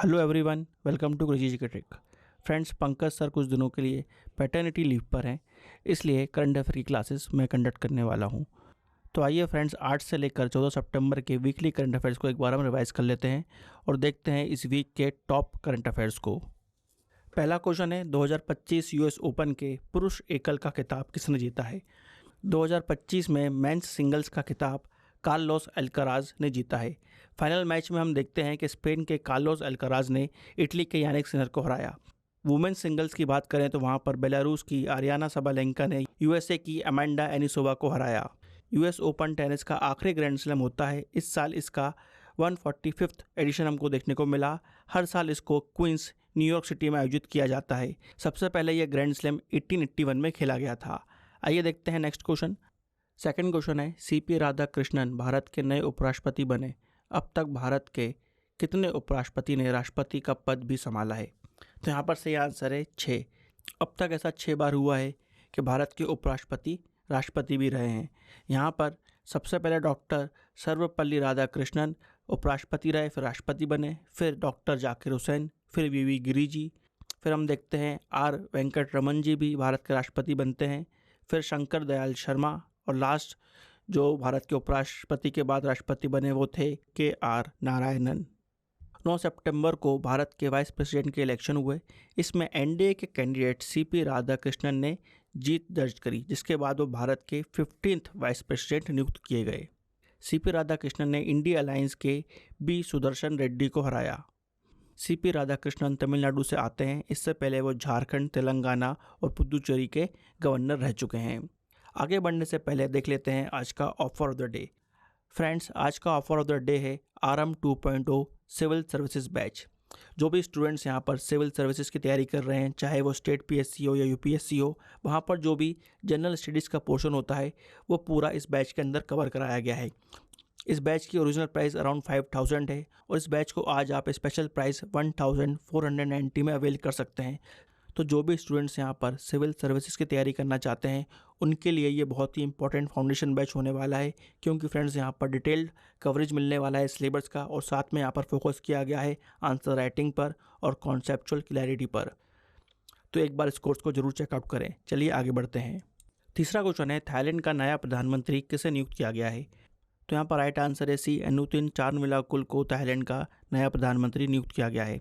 Hello everyone, welcome to crazy K trick. Friends, Pankaj sir कुछ दिनों के लिए पैटर्निटी लीव पर हैं, इसलिए करंट अफेयर की क्लासेस मैं कंडक्ट करने वाला हूं। तो आइए फ्रेंड्स, 8 से लेकर 14 सितंबर के वीकली करंट अफेयर्स को एक बार हम रिवाइज कर लेते हैं और देखते हैं इस वीक के टॉप करंट अफेयर्स को। पहला क्वेश्चन है, 2025 यूएस ओपन के पुरुष एकल का खिताब किसने जीता है। 2025 में मेंस सिंगल्स का खिताब कार्लोस अल्काराज ने जीता है। फाइनल मैच में हम देखते हैं कि स्पेन के कार्लोस अल्काराज ने इटली के यानिक सिनर को हराया। वुमेन सिंगल्स की बात करें तो वहां पर बेलारूस की आरियाना सबालेंका ने यूएसए की अमांडा एनिसोवा को हराया। यूएस ओपन टेनिस का आखिरी ग्रैंड स्लैम होता है। इस साल इसका 145th एडिशन हमको देखने को मिला। हर साल इसको क्वींस न्यूयॉर्क सिटी में आयोजित किया जाता है। सबसे पहले यह ग्रैंड स्लैम 1881 में खेला गया था। आइए देखते हैं नेक्स्ट क्वेश्चन। सेकंड क्वेश्चन है, सीपी राधाकृष्णन भारत के नए उपराष्ट्रपति बने। अब तक भारत के कितने उपराष्ट्रपति ने राष्ट्रपति का पद भी संभाला है। तो यहाँ पर सही आंसर है 6। अब तक ऐसा 6 बार हुआ है कि भारत के उपराष्ट्रपति राष्ट्रपति भी रहे हैं। यहाँ पर सबसे पहले डॉक्टर सर्वपल्ली राधाकृष्णन उपराष्ट्रपति रहे, फिर राष्ट्रपति बने, फिर डॉक्टर जाकिर हुसैन, फिर वीवी गिरी जी, फिर हम देखते हैं आर वेंकट रमन जी भी भारत के राष्ट्रपति बनते हैं, फिर शंकर दयाल शर्मा, और लास्ट जो भारत के उपराष्ट्रपति के बाद राष्ट्रपति बने वो थे KR नारायणन। 9 सितंबर को भारत के वाइस प्रेसिडेंट के इलेक्शन हुए। इसमें एनडीए के कैंडिडेट सीपी राधाकृष्णन ने जीत दर्ज करी, जिसके बाद वो भारत के 15th वाइस प्रेसिडेंट नियुक्त किए गए। सीपी राधाकृष्णन ने इंडिया अलायंस के बी सुदर्शन रेड्डी को हराया। सीपी राधाकृष्णन तमिलनाडु से आते हैं। इससे पहले वो झारखंड, तेलंगाना और पुदुचेरी के गवर्नर रह चुके हैं। आगे बढ़ने से पहले देख लेते हैं आज का offer of the day. Friends, आज का ऑफर ऑफ द डे है RM 2.0 सिविल सर्विसेज बैच। जो भी स्टूडेंट्स यहाँ पर सिविल सर्विसेज की तैयारी कर रहे हैं, चाहे वो स्टेट PSC हो या UPSC हो, वहाँ पर जो भी जनरल स्टडीज़ का पोर्शन होता है वो पूरा इस बैच के अंदर कवर कराया गया है। इस बैच की ओरिजिनल प्राइस अराउंड 5000 है और इस बैच को आज आप स्पेशल प्राइस 1490 में अवेल कर सकते हैं। तो जो भी स्टूडेंट्स यहाँ पर सिविल सर्विसेज की तैयारी करना चाहते हैं उनके लिए ये बहुत ही इंपॉर्टेंट फाउंडेशन बैच होने वाला है, क्योंकि फ्रेंड्स यहाँ पर डिटेल्ड कवरेज मिलने वाला है सिलेबस का, और साथ में यहाँ पर फोकस किया गया है आंसर राइटिंग पर और कॉन्सेप्चुअल क्लैरिटी पर। तो एक बार इस कोर्स को जरूर चेकआउट करें। चलिए आगे बढ़ते हैं। तीसरा क्वेश्चन है, थाईलैंड का नया प्रधानमंत्री किसे नियुक्त किया गया है। तो यहाँ पर राइट आंसर है सी, अनुतिन चारनविलाकुल को थाईलैंड का नया प्रधानमंत्री नियुक्त किया गया है।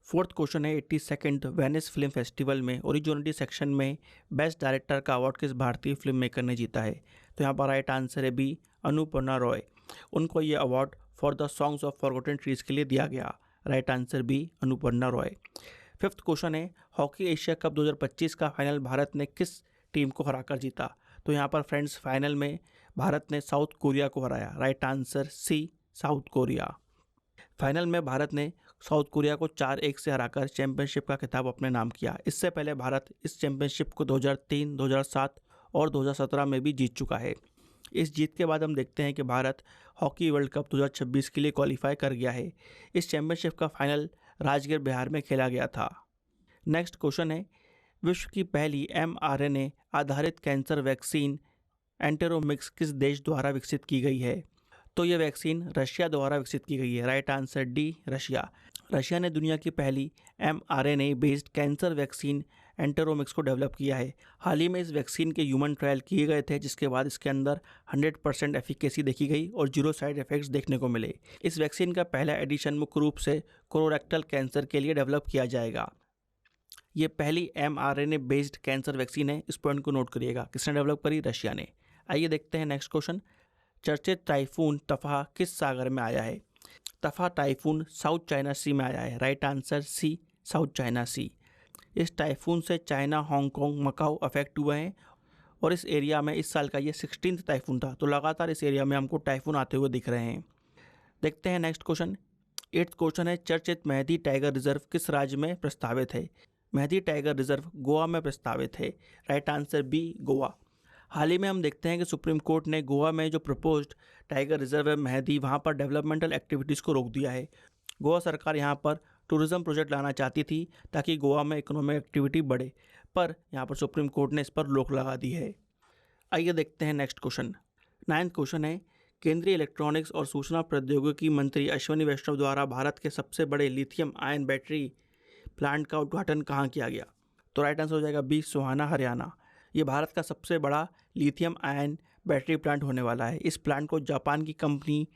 फोर्थ क्वेश्चन है, 82nd वेनिस फिल्म फेस्टिवल में ओरिजिनलिटी सेक्शन में बेस्ट डायरेक्टर का अवार्ड किस भारतीय फिल्म मेकर ने जीता है। तो यहाँ पर राइट आंसर है बी, अनुपर्णा रॉय। उनको ये award for the songs of forgotten trees के लिए दिया गया। Right answer B, Anuparna Roy. Fifth question है, हॉकी एशिया कप 2025 का फाइनल भारत ने किस टीम को हराकर जीता। तो यहाँ पर फ्रेंड्स फाइनल में भारत ने साउथ कोरिया को हराया। Right answer C, South Korea. Final में भारत ने साउथ कोरिया को 4-1 से हराकर चैंपियनशिप का खिताब अपने नाम किया। इससे पहले भारत इस चैंपियनशिप को 2003, 2007 और 2017 में भी जीत चुका है। इस जीत के बाद हम देखते हैं कि भारत हॉकी वर्ल्ड कप 2026 के लिए क्वालिफाई कर गया है। इस चैंपियनशिप का फाइनल राजगीर बिहार में खेला गया था। नेक्स्ट क्वेश्चन है, विश्व की पहली mRNA आधारित कैंसर वैक्सीन एंटेरोमिक्स किस देश द्वारा विकसित की गई है। तो ये वैक्सीन रशिया द्वारा विकसित की गई है। Right answer D, Russia. Russia ने दुनिया की पहली mRNA बेस्ड कैंसर वैक्सीन एंटेरोमिक्स को डेवलप किया है। हाल ही में इस वैक्सीन के ह्यूमन ट्रायल किए गए थे, जिसके बाद इसके अंदर 100% एफिकेसी देखी गई और 0 साइड इफेक्ट्स देखने को मिले। इस वैक्सीन का पहला एडिशन मुख्य रूप से कोलोरेक्टल कैंसर के लिए डेवलप किया जाएगा। ये पहली mRNA बेस्ड कैंसर वैक्सीन है। इस पॉइंट को नोट करिएगा, किसने डेवलप करी, रशिया ने। आइए देखते हैं नेक्स्ट क्वेश्चन। चर्चित टाइफून तफा किस सागर में आया है। Tapah typhoon South China Sea में आया है। Right answer C, South China Sea. इस टाइफून से चाइना, हांगकांग, मकाऊ अफेक्ट हुए हैं और इस एरिया में इस साल का ये 16th टाइफून था। तो लगातार इस एरिया में हमको टाइफून आते हुए दिख रहे हैं। देखते हैं नेक्स्ट क्वेश्चन। 8th क्वेश्चन है, चर्चित मेहदी टाइगर रिजर्व किस राज्य में प्रस्तावित है। मेहदी टाइगर रिजर्व गोवा में प्रस्तावित है। Right answer B, Goa. हाल ही में हम देखते हैं कि सुप्रीम कोर्ट ने गोवा में जो प्रपोज्ड टाइगर रिजर्व है मेहदी, वहाँ पर डेवलपमेंटल एक्टिविटीज़ को रोक दिया है। गोवा सरकार यहाँ पर टूरिज़्म प्रोजेक्ट लाना चाहती थी ताकि गोवा में इकोनॉमिक एक्टिविटी बढ़े, पर यहाँ पर सुप्रीम कोर्ट ने इस पर रोक लगा दी है। आइए देखते हैं नेक्स्ट क्वेश्चन। 9th क्वेश्चन है, केंद्रीय इलेक्ट्रॉनिक्स और सूचना प्रौद्योगिकी मंत्री अश्विनी वैष्णव द्वारा भारत के सबसे बड़े लिथियम आयन बैटरी प्लांट का उद्घाटन कहाँ किया गया? तो राइट आंसर हो जाएगा बी, सोहाना, हरियाणा। ये भारत का सबसे बड़ा लिथियम आयन बैटरी प्लांट होने वाला है। इस प्लांट को जापान की कंपनी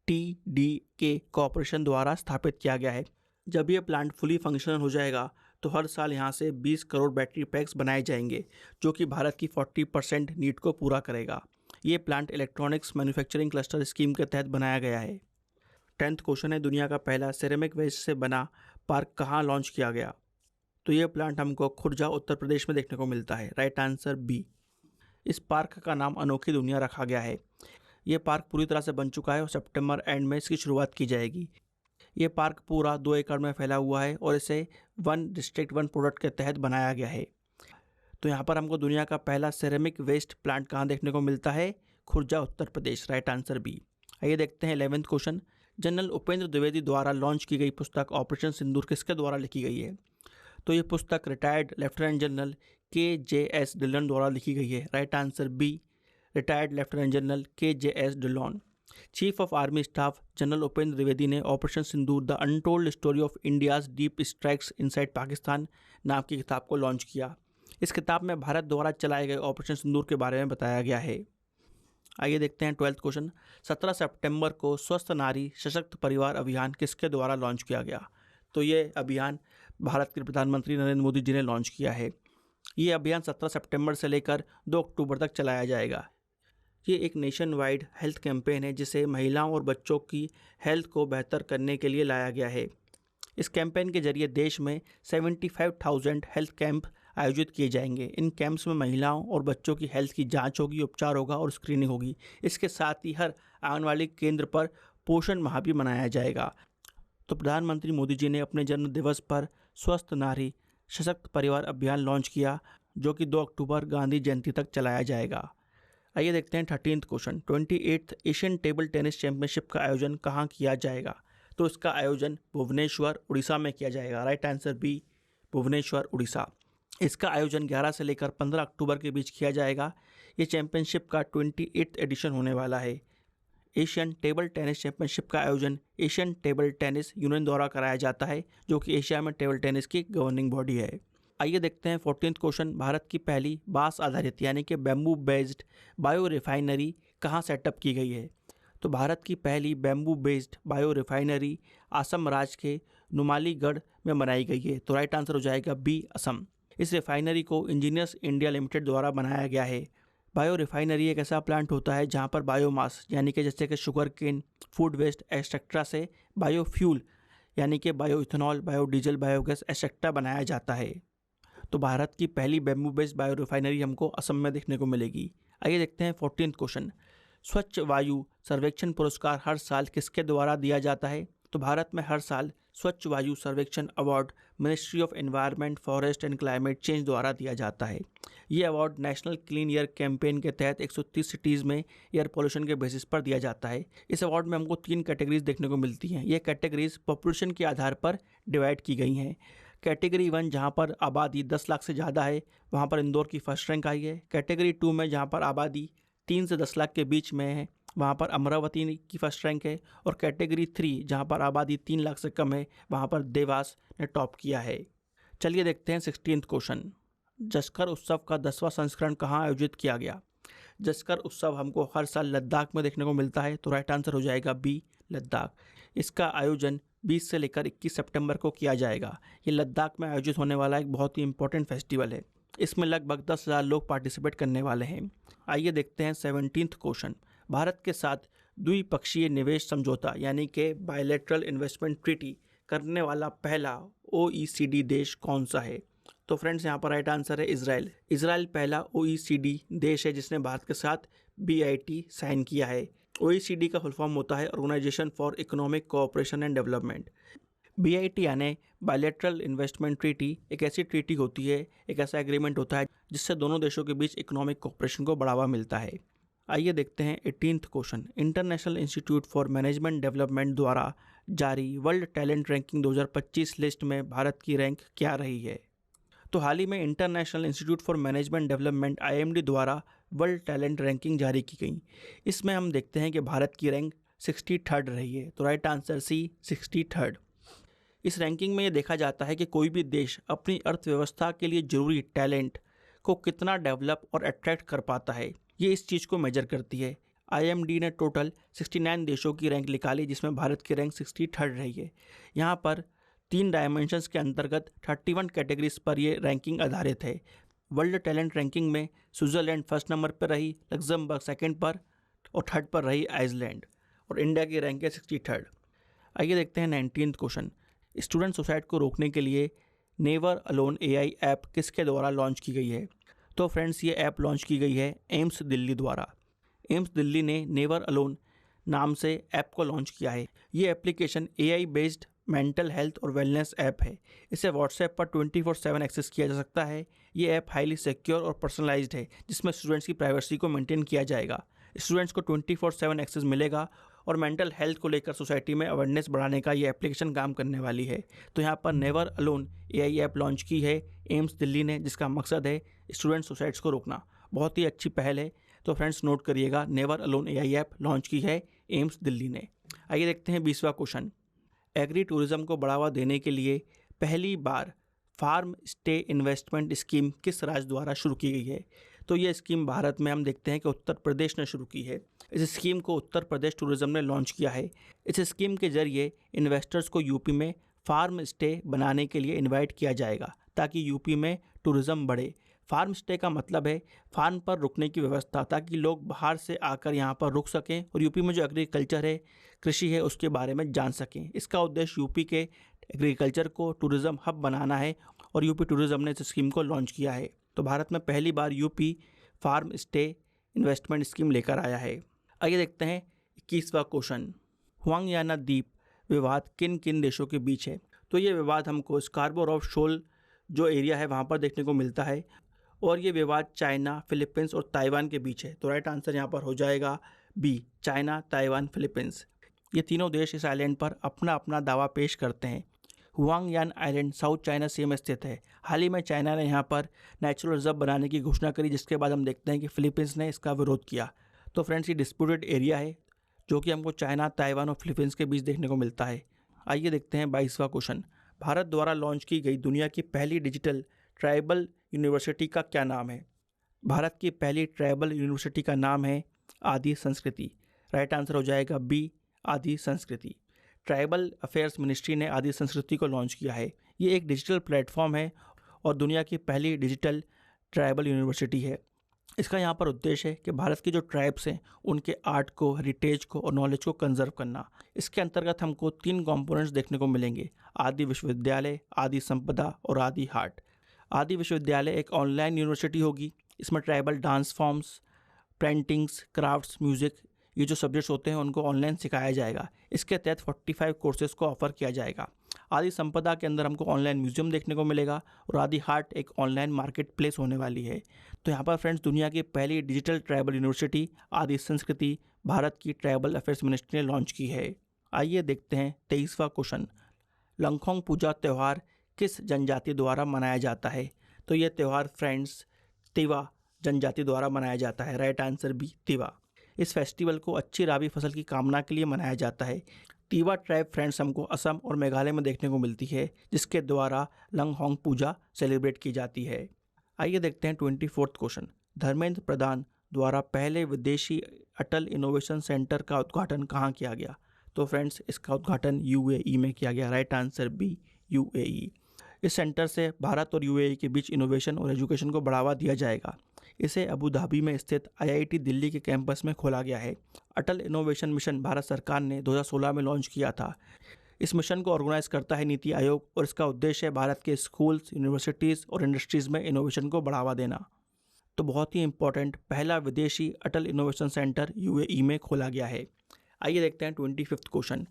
TDK कॉर्पोरेशन द्वारा स्थापित किया गया है। जब यह प्लांट फुली फंक्शनल हो जाएगा तो हर साल यहाँ से 20 करोड़ बैटरी पैक्स बनाए जाएंगे, जो कि भारत की 40% नीड को पूरा करेगा। ये plant electronics manufacturing cluster scheme के तहत बनाया गया है। 10th क्वेश्चन है, दुनिया का पहला सिरेमिक वेस्ट से बना पार्क कहाँ लॉन्च किया गया? तो ये प्लांट हमको खुर्जा, उत्तर प्रदेश में देखने को मिलता है। Right answer B. इस पार्क का नाम अनोखी दुनिया रखा गया है। ये पार्क पूरी तरह से बन चुका है और सितंबर एंड में इसकी शुरुआत की जाएगी। ये पार्क पूरा 2 एकड़ में फैला हुआ है और इसे 1 डिस्ट्रिक्ट 1 प्रोडक्ट के तहत बनाया गया है। तो यहाँ पर हमको दुनिया का पहला सिरेमिक वेस्ट प्लांट कहाँ देखने को मिलता है? Khurja, Uttar Pradesh. Right answer B. आइए देखते हैं 11th question. General Upendra Dwivedi द्वारा लॉन्च की गई पुस्तक ऑपरेशन सिंदूर किसके द्वारा लिखी गई है? तो ये पुस्तक retired lieutenant general KJS Dhillon द्वारा लिखी गई है। Right answer B, retired lieutenant general KJS Dhillon. Chief of army staff general Upendra Dwivedi ने operation Sindoor the untold story of India's deep strikes inside Pakistan नाम की किताब को लॉन्च किया। इस किताब में भारत द्वारा चलाए गए ऑपरेशन सिंदूर के बारे में बताया गया है। आइए देखते हैं 12th क्वेश्चन। 17 सितंबर को स्वस्थ नारी सशक्त परिवार अभियान किसके द्वारा लॉन्च किया गया? तो ये अभियान भारत के प्रधानमंत्री नरेंद्र मोदी जी ने लॉन्च किया है। ये अभियान 17 सितंबर से लेकर 2 अक्टूबर तक चलाया जाएगा। ये एक नेशन वाइड हेल्थ कैंपेन है जिसे महिलाओं और बच्चों की हेल्थ को बेहतर करने के लिए लाया गया है। इस कैंपेन के जरिए देश में 75,000 हेल्थ कैंप आयोजित किए जाएंगे। इन कैंप्स में महिलाओं और बच्चों की हेल्थ की जांच होगी, उपचार होगा और स्क्रीनिंग होगी। इसके साथ ही हर आंगनवाड़ी केंद्र पर पोषण माह भी मनाया जाएगा। तो प्रधानमंत्री मोदी जी ने अपने जन्म दिवस पर स्वस्थ नारी सशक्त परिवार अभियान लॉन्च किया, जो कि 2 अक्टूबर गांधी जयंती तक चलाया जाएगा। आइए देखते हैं 13th question. 28th Asian table tennis championship का आयोजन कहाँ किया जाएगा? तो इसका आयोजन भुवनेश्वर, उड़ीसा में किया जाएगा। Right answer B, Bhubaneswar, Orissa. इसका आयोजन 11 से लेकर 15 अक्टूबर के बीच किया जाएगा। ये चैंपियनशिप का 28th एडिशन होने वाला है। एशियन टेबल टेनिस चैंपियनशिप का आयोजन एशियन टेबल टेनिस यूनियन द्वारा कराया जाता है, जो कि एशिया में टेबल टेनिस की गवर्निंग बॉडी है। आइए देखते हैं 14th क्वेश्चन। भारत की पहली बांस आधारित यानी कि बैम्बू बेस्ड बायो रिफाइनरी कहाँ सेटअप की गई है? तो भारत की पहली bamboo based bio refinery Assam राज्य के नुमालीगढ़ में बनाई गई है। तो राइट आंसर हो जाएगा बी, असम। इस रिफाइनरी को इंजीनियर्स इंडिया लिमिटेड द्वारा बनाया गया है। बायो रिफाइनरी एक ऐसा प्लांट होता है जहाँ पर बायोमास यानी कि जैसे कि sugar cane, food waste etcetera से बायोफ्यूल यानी कि bio ethanol, biodiesel, biogas etcetera बनाया जाता है। तो भारत की पहली बैम्बू बेस्ड बायो रिफाइनरी हमको असम में देखने को मिलेगी। आइए देखते हैं 14th क्वेश्चन। स्वच्छ वायु सर्वेक्षण पुरस्कार हर साल किसके द्वारा दिया जाता है? तो भारत में हर साल स्वच्छ वायु सर्वेक्षण award ministry of environment, forest and climate change द्वारा दिया जाता है। ये award national clean air campaign के तहत 130 सिटीज़ में एयर पोल्यूशन के बेसिस पर दिया जाता है। इस अवार्ड में हमको 3 कैटेगरीज देखने को मिलती हैं। ये कैटेगरीज पॉपुलेशन के आधार पर डिवाइड की गई हैं। कैटेगरी 1 जहाँ पर आबादी 10 लाख से ज़्यादा है, वहाँ पर इंदौर की फर्स्ट रैंक आई है। कैटेगरी 2 में जहाँ पर आबादी 3 से 10 लाख के बीच में है, वहाँ पर अमरावती की फर्स्ट रैंक है। और कैटेगरी 3 जहाँ पर आबादी 3 लाख से कम है, वहाँ पर देवास ने टॉप किया है। चलिए देखते हैं 16th क्वेश्चन। जसकर उत्सव का 10वां संस्करण कहाँ आयोजित किया गया? जसकर उत्सव हमको हर साल लद्दाख में देखने को मिलता है। तो राइट आंसर हो जाएगा बी, लद्दाख। इसका आयोजन 20 से लेकर 21 सितंबर को किया जाएगा। ये लद्दाख में आयोजित होने वाला एक बहुत ही इंपॉर्टेंट फेस्टिवल है। इसमें लगभग 10,000 लोग पार्टिसिपेट करने वाले हैं। आइए देखते हैं 17th क्वेश्चन। भारत के साथ द्विपक्षीय निवेश समझौता यानी कि बायलैटरल इन्वेस्टमेंट ट्रीटी करने वाला पहला OECD देश कौन सा है? तो फ्रेंड्स यहाँ पर राइट आंसर है इजराइल। इजराइल पहला OECD देश है जिसने भारत के साथ BIT साइन किया है। OECD का फुल फॉर्म होता है organisation for economic cooperation and development. BIT यानी बायलैटरल इन्वेस्टमेंट ट्रीटी एक ऐसी ट्रीटी होती है, एक ऐसा एग्रीमेंट होता है जिससे दोनों देशों के बीच इकोनॉमिक कोऑपरेशन को बढ़ावा मिलता है। आइए देखते हैं 18th question. International institute for management development द्वारा जारी वर्ल्ड टैलेंट रैंकिंग 2025 लिस्ट में भारत की रैंक क्या रही है? तो हाल ही में international institute for management development IMD द्वारा वर्ल्ड टैलेंट रैंकिंग जारी की गई। इसमें हम देखते हैं कि भारत की रैंक 63rd रही है। तो राइट आंसर सी 63rd। इस रैंकिंग में ये देखा जाता है कि कोई भी देश अपनी अर्थव्यवस्था के लिए जरूरी टैलेंट को कितना डेवलप और अट्रैक्ट कर पाता है, ये इस चीज़ को मेजर करती है। IMD ने टोटल 69 देशों की रैंक निकाली, जिसमें भारत की रैंक 63rd रही है। यहाँ पर 3 डायमेंशंस के अंतर्गत 31 कैटेगरीज पर ये रैंकिंग आधारित है। वर्ल्ड टैलेंट रैंकिंग में स्विट्जरलैंड फर्स्ट नंबर पर रही, लग्जमबर्ग सेकंड पर और थर्ड पर रही आइसलैंड, और इंडिया की रैंक है 63rd। आइए देखते हैं 19th क्वेश्चन। स्टूडेंट सुसाइड को रोकने के लिए नेवर अलोन AI ऐप किसके द्वारा लॉन्च की गई है? तो फ्रेंड्स, ये ऐप लॉन्च की गई है एम्स दिल्ली द्वारा। एम्स दिल्ली ने नेवर अलोन नाम से ऐप को लॉन्च किया है। ये application AI based mental health और वेलनेस ऐप है। इसे व्हाट्सएप पर 24/7 एक्सेस किया जा सकता है। ये ऐप हाईली सिक्योर और पर्सनलाइज्ड है, जिसमें स्टूडेंट्स की प्राइवेसी को मेंटेन किया जाएगा। स्टूडेंट्स को 24/7 एक्सेस मिलेगा और मेंटल हेल्थ को लेकर सोसाइटी में अवेयरनेस बढ़ाने का ये एप्लीकेशन काम करने वाली है। तो यहाँ पर never alone AI app launch की है एम्स दिल्ली ने, जिसका मकसद है स्टूडेंट सुसाइड्स को रोकना। बहुत ही अच्छी पहल है। तो फ्रेंड्स नोट करिएगा, never alone AI app launch की है एम्स दिल्ली ने। आइए देखते हैं 20वां क्वेश्चन। एग्री टूरिज्म को बढ़ावा देने के लिए पहली बार फार्म स्टे इन्वेस्टमेंट स्कीम किस राज्य द्वारा शुरू की गई है? तो ये स्कीम भारत में हम देखते हैं कि उत्तर प्रदेश ने शुरू की है। इस स्कीम को उत्तर प्रदेश टूरिज्म ने लॉन्च किया है। इस स्कीम के जरिए इन्वेस्टर्स को यूपी में फार्म स्टे बनाने के लिए इनवाइट किया जाएगा, ताकि यूपी में टूरिज्म बढ़े। फार्म स्टे का मतलब है फार्म पर रुकने की व्यवस्था, ताकि लोग बाहर से आकर यहाँ पर रुक सकें और यूपी में जो एग्रीकल्चर है, कृषि है, उसके बारे में जान सकें। इसका उद्देश्य यूपी के एग्रीकल्चर को टूरिज्म हब बनाना है और यूपी टूरिज्म ने इस स्कीम को लॉन्च किया है। तो भारत में पहली बार UP farm stay investment scheme लेकर आया है। आइए देखते हैं 21वां क्वेश्चन। हुआंगयाना द्वीप विवाद किन किन देशों के बीच है? तो ये विवाद हमको स्कार्बो ऑफ शोल जो एरिया है वहाँ पर देखने को मिलता है, और ये विवाद चाइना, फिलीपींस और ताइवान के बीच है। तो राइट आंसर यहाँ पर हो जाएगा बी, चाइना, ताइवान, फिलीपींस। ये तीनों देश इस आइलैंड पर अपना अपना दावा पेश करते हैं। हुआंगयान आइलैंड साउथ चाइना सी में स्थित है। हाल ही में चाइना ने यहाँ पर नेचुरल रिजर्व बनाने की घोषणा करी, जिसके बाद हम देखते हैं कि फिलीपींस ने इसका विरोध किया। तो फ्रेंड्स, ये डिस्प्यूटेड एरिया है जो कि हमको चाइना, ताइवान और फिलीपींस के बीच देखने को मिलता है। आइए देखते हैं 22वां क्वेश्चन। भारत द्वारा लॉन्च की गई दुनिया की पहली डिजिटल ट्राइबल यूनिवर्सिटी का क्या नाम है? भारत की पहली ट्राइबल यूनिवर्सिटी का नाम है आदि संस्कृति। राइट आंसर हो जाएगा बी, आदि संस्कृति। ट्राइबल अफेयर्स मिनिस्ट्री ने आदि संस्कृति को लॉन्च किया है। ये एक डिजिटल प्लेटफॉर्म है और दुनिया की पहली डिजिटल ट्राइबल यूनिवर्सिटी है। इसका यहाँ पर उद्देश्य है कि भारत की जो ट्राइब्स हैं उनके आर्ट को, हेरिटेज को और नॉलेज को कंजर्व करना। इसके अंतर्गत हमको 3 कंपोनेंट्स देखने को मिलेंगे: आदि विश्वविद्यालय, आदि संपदा और आदि हाट। आदि विश्वविद्यालय एक ऑनलाइन यूनिवर्सिटी होगी। इसमें tribal dance forms, paintings, crafts, music, ये जो सब्जेक्ट्स होते हैं उनको ऑनलाइन सिखाया जाएगा। इसके तहत 45 कोर्सेज को ऑफर किया जाएगा। आदि संपदा के अंदर हमको ऑनलाइन म्यूजियम देखने को मिलेगा और आदि हाट एक ऑनलाइन मार्केट प्लेस होने वाली है। तो यहाँ पर फ्रेंड्स, दुनिया की पहली डिजिटल ट्राइबल यूनिवर्सिटी आदि संस्कृति भारत की ट्राइबल अफेयर्स मिनिस्ट्री ने लॉन्च की है। आइए देखते हैं 23वां क्वेश्चन। लंगखोंग पूजा त्यौहार किस जनजाति द्वारा मनाया जाता है? तो ये त्यौहार फ्रेंड्स तिवा जनजाति द्वारा मनाया जाता है। Right answer B, Tiwa. इस फेस्टिवल को अच्छी राबी फसल की कामना के लिए मनाया जाता है। तिवा ट्राइब फ्रेंड्स हमको असम और मेघालय में देखने को मिलती है, जिसके द्वारा लंगहोंग पूजा सेलिब्रेट की जाती है। आइए देखते हैं 24वां क्वेश्चन। धर्मेंद्र प्रधान द्वारा पहले विदेशी अटल इनोवेशन सेंटर का उद्घाटन कहाँ किया गया? तो फ्रेंड्स, इसका उद्घाटन UAE में किया गया। Right answer B, UAE। इस सेंटर से भारत और UAE के बीच इनोवेशन और एजुकेशन को बढ़ावा दिया जाएगा। इसे अबू धाबी में स्थित IIT दिल्ली के कैंपस में खोला गया है। अटल इनोवेशन मिशन भारत सरकार ने 2016 में लॉन्च किया था। इस मिशन को ऑर्गेनाइज करता है नीति आयोग और इसका उद्देश्य है भारत के स्कूल्स, यूनिवर्सिटीज़ और इंडस्ट्रीज़ में इनोवेशन को बढ़ावा देना। तो बहुत ही इंपॉर्टेंट, पहला विदेशी अटल इनोवेशन सेंटर UAE में खोला गया है। आइए देखते हैं 25वां क्वेश्चन।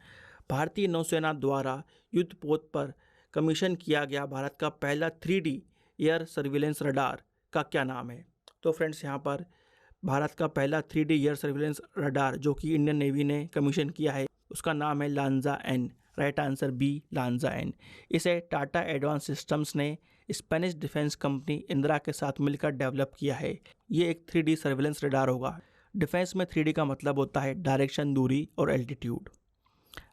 भारतीय नौसेना द्वारा युद्ध पोत पर कमीशन किया गया भारत का पहला 3D एयर सर्विलेंस रडार का क्या नाम है? तो फ्रेंड्स, यहाँ पर भारत का पहला 3D एयर सर्विलेंस रडार जो कि इंडियन नेवी ने कमीशन किया है, उसका नाम है Lanza N। Right answer B, Lanza N। इसे टाटा एडवांस सिस्टम्स ने स्पेनिश डिफेंस कंपनी इंदिरा के साथ मिलकर डेवलप किया है। ये एक 3D सर्वेलेंस रडार होगा। डिफेंस में 3D का मतलब होता है डायरेक्शन, दूरी और एल्टीट्यूड।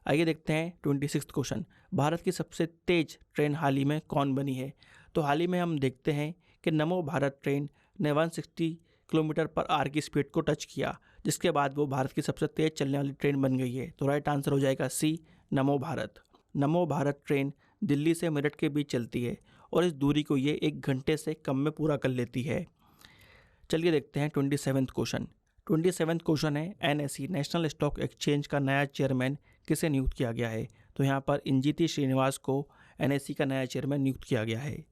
आइए देखते हैं 26 क्वेश्चन। भारत की सबसे तेज ट्रेन हाल ही में कौन बनी है? तो हाल ही में हम देखते हैं कि नमो भारत ट्रेन ने 160 किलोमीटर पर आवर की स्पीड को टच किया, जिसके बाद वो भारत की सबसे तेज चलने वाली ट्रेन बन गई है। तो राइट आंसर हो जाएगा सी, नमो भारत। नमो भारत ट्रेन दिल्ली से मेरठ के बीच चलती है और इस दूरी को ये 1 घंटे से कम में पूरा कर लेती है। चलिए देखते हैं 27 क्वेश्चन। 27 क्वेश्चन है, NSE नेशनल स्टॉक एक्सचेंज का नया चेयरमैन किसे नियुक्त किया गया है? तो यहाँ पर इंजिति श्रीनिवास को NSE का नया चेयरमैन नियुक्त किया गया है।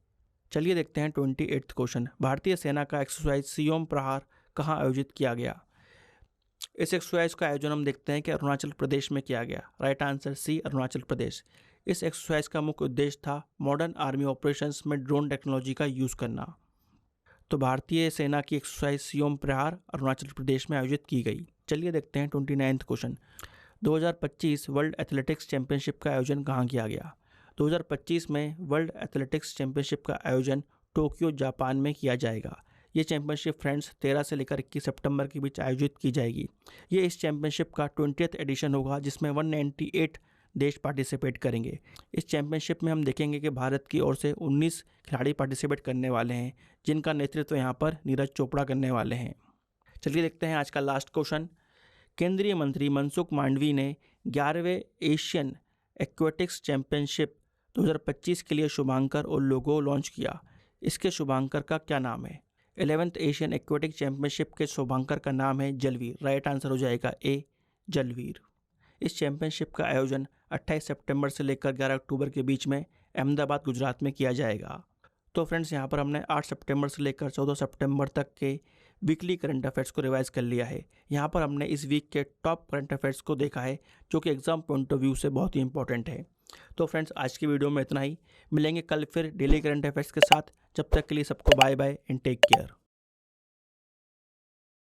चलिए देखते हैं 28 क्वेश्चन। भारतीय सेना का एक्सरसाइज सियोम प्रहार कहाँ आयोजित किया गया? इस एक्सरसाइज का आयोजन हम देखते हैं कि अरुणाचल प्रदेश में किया गया। राइट आंसर सी, अरुणाचल प्रदेश। इस एक्सरसाइज का मुख्य उद्देश्य था मॉडर्न आर्मी ऑपरेशंस में ड्रोन टेक्नोलॉजी का यूज़ करना। तो भारतीय सेना की एक्सरसाइज सियोम प्रहार अरुणाचल प्रदेश में आयोजित की गई। चलिए देखते हैं 29 क्वेश्चन। 2025 वर्ल्ड एथलेटिक्स चैंपियनशिप का आयोजन कहाँ किया गया? 2025 में वर्ल्ड एथलेटिक्स चैंपियनशिप का आयोजन टोक्यो, जापान में किया जाएगा। ये चैंपियनशिप फ्रेंड्स 13 से लेकर 21 सितंबर के बीच आयोजित की जाएगी। ये इस चैंपियनशिप का 20th एडिशन होगा, जिसमें 198 देश पार्टिसिपेट करेंगे। इस चैंपियनशिप में हम देखेंगे कि भारत की ओर से 19 खिलाड़ी पार्टिसिपेट करने वाले हैं, जिनका नेतृत्व यहाँ पर नीरज चोपड़ा करने वाले हैं। चलिए देखते हैं आज का लास्ट क्वेश्चन। केंद्रीय मंत्री मनसुख मांडवी ने 11वें एशियन एक्वेटिक्स चैंपियनशिप 2025 के लिए शुभांकर और लोगो लॉन्च किया। इसके शुभांकर का क्या नाम है? 11th एशियन एक्वेटिक चैंपियनशिप के शुभांकर का नाम है जलवीर। राइट आंसर हो जाएगा ए, जलवीर। इस चैंपियनशिप का आयोजन 28 सितंबर से लेकर 11 अक्टूबर के बीच में अहमदाबाद, गुजरात में किया जाएगा। तो फ्रेंड्स, यहाँ पर हमने 8 सितंबर से लेकर 14 सितंबर तक के वीकली करंट अफेयर्स को रिवाइज कर लिया है। यहाँ पर हमने इस वीक के टॉप करंट अफेयर्स को देखा है, जो कि एग्जाम पॉइंट ऑफ व्यू से बहुत ही इंपॉर्टेंट है। तो फ्रेंड्स, आज की वीडियो में इतना ही। मिलेंगे कल फिर डेली करंट अफेयर्स के साथ। जब तक के लिए सबको bye bye and take care.